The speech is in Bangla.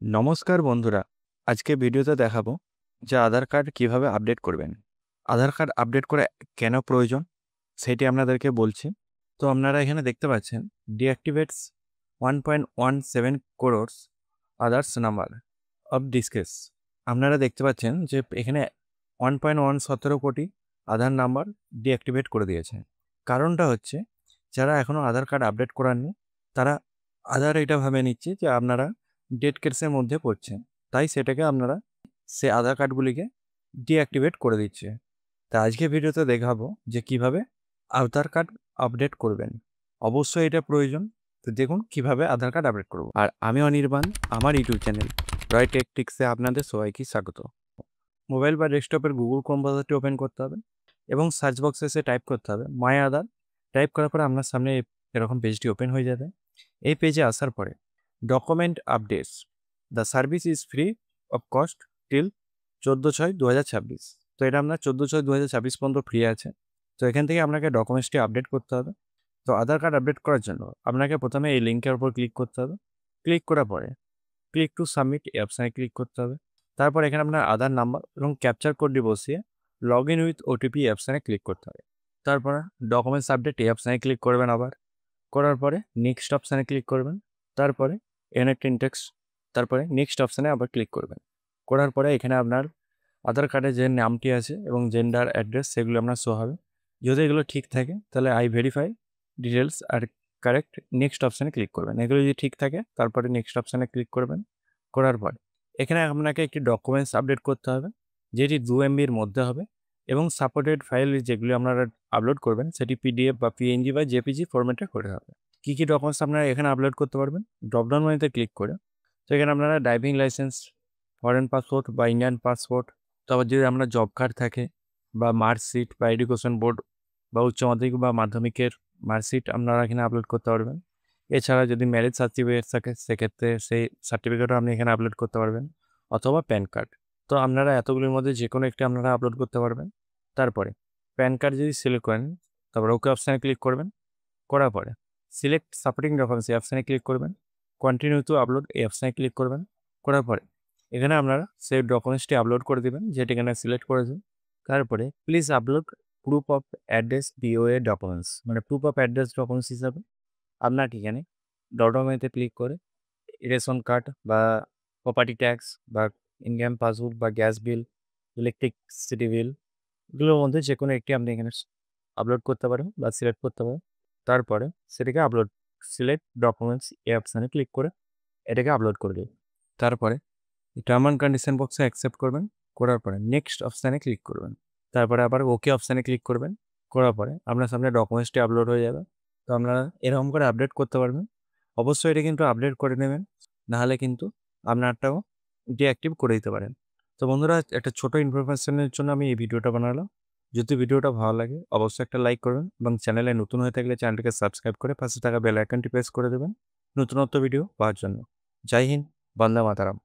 নমস্কার বন্ধুরা, আজকে ভিডিওতে দেখাবো যে আধার কার্ড কিভাবে আপডেট করবেন। আধার কার্ড আপডেট করা কেন প্রয়োজন সেটি আপনাদেরকে বলছি। তো আপনারা এখানে দেখতে পাচ্ছেন ডিঅ্যাক্টিভেটস 1.17 crores আদার্স নাম্বার অফ ডিসকেস। আপনারা দেখতে পাচ্ছেন যে এখানে 1.17 কোটি আধার নাম্বার ডিঅ্যাক্টিভেট করে দিয়েছে। কারণটা হচ্ছে যারা এখনও আধার কার্ড আপডেট করাননি তারা আধার এটা ভাবে নিচ্ছে যে আপনারা ডেড কেসের মধ্যে পড়ছেন, তাই সেটাকে আপনারা সে আধার কার্ডগুলিকে ডিঅ্যাক্টিভেট করে দিচ্ছে। তা আজকে ভিডিওতে দেখাবো যে কিভাবে আধার কার্ড আপডেট করবেন। অবশ্যই এটা প্রয়োজন। তো দেখুন কিভাবে আধার কার্ড আপডেট করব। আর আমি অনির্বাণ, আমার ইউটিউব চ্যানেল রয় টেকটিক্সে আপনাদের সবাইকে স্বাগত। মোবাইল বা ডেস্কটপের গুগল ক্রোম ব্রাউজারটি ওপেন করতে হবে এবং সার্চ বক্সে এসে টাইপ করতে হবে মাই আধার। টাইপ করার পরে আপনার সামনে এরকম পেজটি ওপেন হয়ে যাবে। এই পেজে আসার পরে document updates, the service is free of cost till 14/6/2026। তো এটা আপনার 14/6/2026 পর্যন্ত ফ্রি আছে। তো এখান থেকে আপনাকে ডকুমেন্টসটি আপডেট করতে হবে। তো আধার কার্ড আপডেট করার জন্য আপনাকে প্রথমে এই লিঙ্কের উপর ক্লিক করতে হবে। ক্লিক করার পরে ক্লিক টু সাবমিট এই অপশানে ক্লিক করতে হবে। তারপর এখানে আপনার আধার নাম্বার এবং ক্যাপচার কোডটি বসিয়ে লগ ইন উইথ ওটিপি অপশানে ক্লিক করতে হবে। তারপরে ডকুমেন্টস আপডেট এই অপশানে ক্লিক করবেন। আবার করার পরে নেক্সট অপশানে ক্লিক করবেন। তারপরে এনএক্ট ইনটেক্স, তারপরে নেক্সট অপশানে আবার ক্লিক করবেন। করার পরে এখানে আপনার আধার কার্ডে যে নামটি আছে এবং জেন্ডার অ্যাড্রেস সেগুলো আপনার শো হবে। যদি এগুলো ঠিক থাকে তাহলে আই ভেরিফাই ডিটেলস আর কারেক্ট নেক্সট অপশানে ক্লিক করবেন। এগুলো যদি ঠিক থাকে তারপরে নেক্সট অপশানে ক্লিক করবেন। করার পর এখানে আপনাকে একটি ডকুমেন্টস আপডেট করতে হবে, যেটি 2 MBর মধ্যে হবে এবং সাপোর্টেড ফাইল যেগুলি আপনারা আপলোড করবেন সেটি পিডিএফ বা পিএনজি বা জেপিজি ফরম্যাটে করে হবে। কী কী ডকুমেন্টস আপনারা এখানে আপলোড করতে পারবেন? ড্রপডাউন মেনুতে ক্লিক করে তো এখানে আপনারা ড্রাইভিং লাইসেন্স, ফরেন পাসপোর্ট বা ইন্ডিয়ান পাসপোর্ট, তারপর যদি আপনার জব কার্ড থাকে বা মার্কশিট বা এডুকেশন বোর্ড বা উচ্চ মাধ্যমিক বা মাধ্যমিকের মার্কশিট আপনারা এখানে আপলোড করতে পারবেন। এছাড়া যদি ম্যারেজ সার্টিফিকেট থাকে সেক্ষেত্রে সেই সার্টিফিকেটও আপনি এখানে আপলোড করতে পারবেন, অথবা প্যান কার্ড। তো আপনারা এতগুলির মধ্যে যে কোনো একটি আপনারা আপলোড করতে পারবেন। তারপরে প্যান কার্ড যদি সিলেক্ট করেন তারপর ওকে অপশানে ক্লিক করবেন। করার পরে সিলেক্ট সাপোর্টিং ডকুমেন্টস এই অপশানে ক্লিক করবেন। কন্টিনিউ টু আপলোড এই অপশানে ক্লিক করবেন। করার পরে এখানে আপনারা সেই ডকুমেন্টসটি আপলোড করে দেবেন যেটি এখানে সিলেক্ট করেছেন। তারপরে please upload proof of address POA documents, মানে প্রুফ অফ অ্যাড্রেস ডকুমেন্টস হিসাবে আপনার এখানে ডকুমেন্টে ক্লিক করে রেশন কার্ড বা প্রপার্টি ট্যাক্স বা ইনকাম পাসবুক বা গ্যাস বিল, ইলেকট্রিসিটি বিল, এগুলোর মধ্যে যে কোনো একটি আপনি এখানে আপলোড করতে পারেন বা সিলেক্ট করতে পারেন। তারপরে সেটাকে আপলোড সিলেক্ট ডকুমেন্টস এই অপশানে ক্লিক করে এটাকে আপলোড করে দিন। তারপরে টার্ম অ্যান্ড কন্ডিশন বক্সে অ্যাকসেপ্ট করবেন। করার পরে নেক্সট অপশানে ক্লিক করবেন। তারপরে আবার ওকে অপশানে ক্লিক করবেন। করার পরে আপনার সামনে ডকুমেন্টসটি আপলোড হয়ে যাবে। তো আপনারা এরকম করে আপডেট করতে পারবেন। অবশ্যই এটা কিন্তু আপডেট করে নেবেন, নাহলে কিন্তু আপনারটাও ডিঅ্যাক্টিভ করে দিতে পারেন। তো বন্ধুরা, একটা ছোটো ইনফরমেশনের জন্য আমি এই ভিডিওটা বানালাম। যদি ভিডিওটা ভালো লাগে অবশ্যই একটা লাইক করবেন এবং চ্যানেলে নতুন হয়ে থাকলে চ্যানেলটিকে সাবস্ক্রাইব করে পাশে থাকা বেল আইকনটি প্রেস করে দেবেন নতুনত্ব ভিডিও পাওয়ার জন্য। জয় হিন্দ, বন্দে মাতরম।